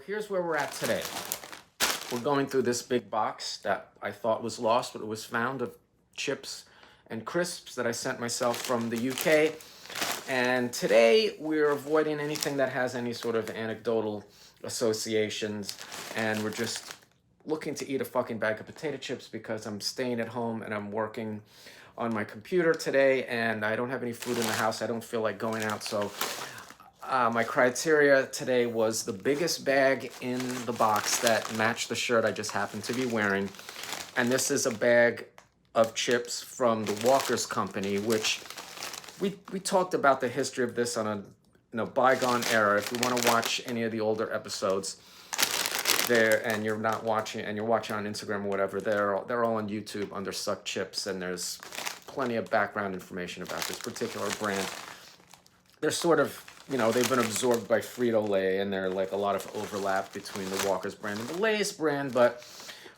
here's where we're at today. We're going through this big box that I thought was lost, but it was found, of chips and crisps that I sent myself from the UK. And today we're avoiding anything that has any sort of anecdotal associations, and we're just looking to eat a fucking bag of potato chips because I'm staying at home and I'm working on my computer today and I don't have any food in the house. I don't feel like going out, so my criteria today was the biggest bag in the box that matched the shirt I just happened to be wearing. And this is a bag of chips from the Walker's Company, which we talked about the history of this on a bygone era. If you want to watch any of the older episodes there, and you're not watching, and you're watching on Instagram or whatever, they're all on YouTube under SUCKCHIPS, and there's plenty of background information about this particular brand. They're sort of, they've been absorbed by Frito-Lay, and there's like a lot of overlap between the Walker's brand and the Lay's brand, but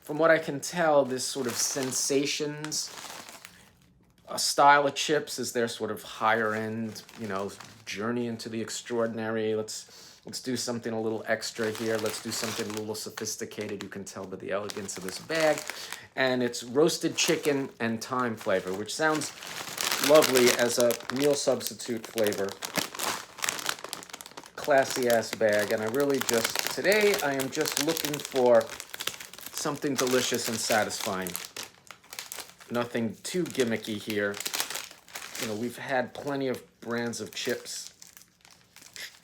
from what I can tell, this sort of sensations style of chips is their sort of higher end, journey into the extraordinary. Let's do something a little extra here. Let's do something a little sophisticated. You can tell by the elegance of this bag. And it's roasted chicken and thyme flavor, which sounds lovely as a meal substitute flavor. Classy ass bag. And today I am just looking for something delicious and satisfying. Nothing too gimmicky here. We've had plenty of brands of chips.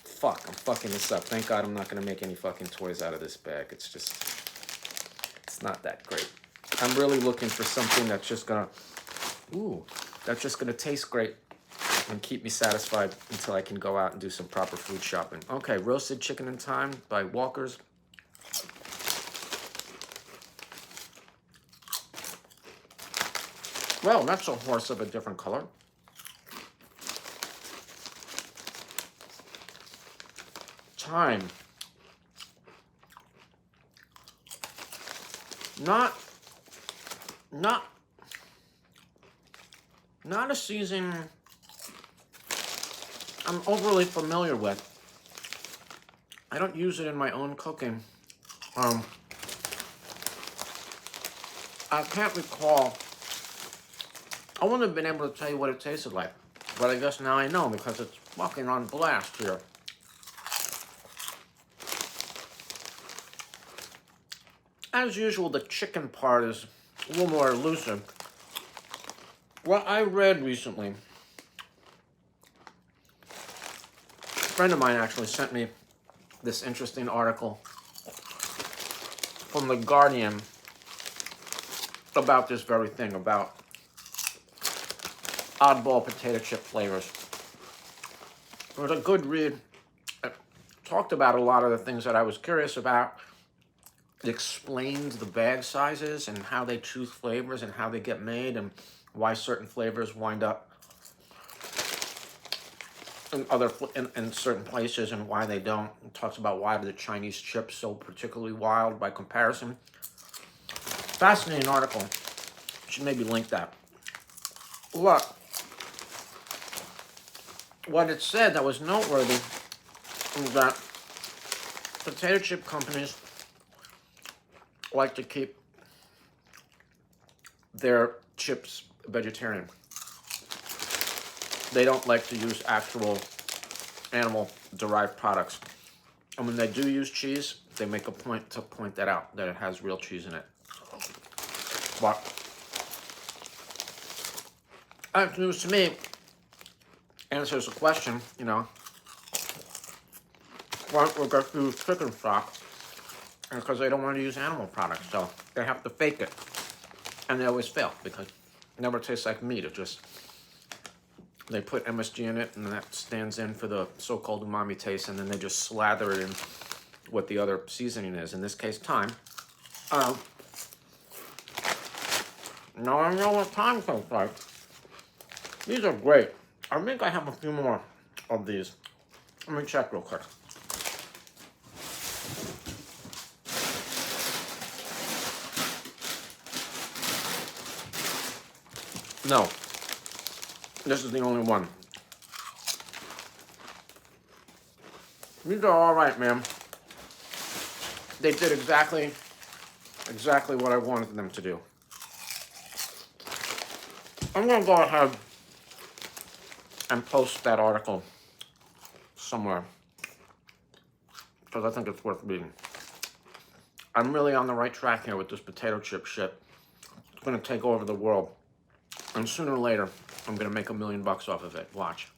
Fuck, I'm fucking this up. Thank God I'm not going to make any fucking toys out of this bag. It's not that great. I'm really looking for something that's just going to taste great and keep me satisfied until I can go out and do some proper food shopping. Okay, roasted chicken and thyme by Walker's. Well, that's a horse of a different color. Thyme. Not a seasoning I'm overly familiar with. I don't use it in my own cooking. I can't recall. I wouldn't have been able to tell you what it tasted like, but I guess now I know because it's fucking on blast here. As usual, the chicken part is a little more elusive. What I read recently, a friend of mine actually sent me this interesting article from The Guardian about this very thing, about oddball potato chip flavors. It was a good read. It talked about a lot of the things that I was curious about. It explained the bag sizes and how they choose flavors and how they get made and why certain flavors wind up in certain places and why they don't. It talks about why the Chinese chips so particularly wild by comparison. Fascinating article. Should maybe link that. Look, what it said that was noteworthy is that potato chip companies like to keep their chips vegetarian. They don't like to use actual animal-derived products. And when they do use cheese, they make a point to point that out, that it has real cheese in it. But that's news to me. Answers the question, why don't we just use chicken stock? Because they don't want to use animal products, so they have to fake it. And they always fail because it never tastes like meat. They put MSG in it, and that stands in for the so-called umami taste, and then they just slather it in what the other seasoning is. In this case, thyme. Now I know what thyme tastes like. These are great. I think I have a few more of these. Let me check real quick. No, this is the only one. These are all right, man. they did exactly what I wanted them to do. I'm gonna go ahead and post that article somewhere because I think it's worth reading. I'm really on the right track here with this potato chip shit. It's gonna take over the world. And sooner or later, I'm gonna make $1 million off of it. Watch.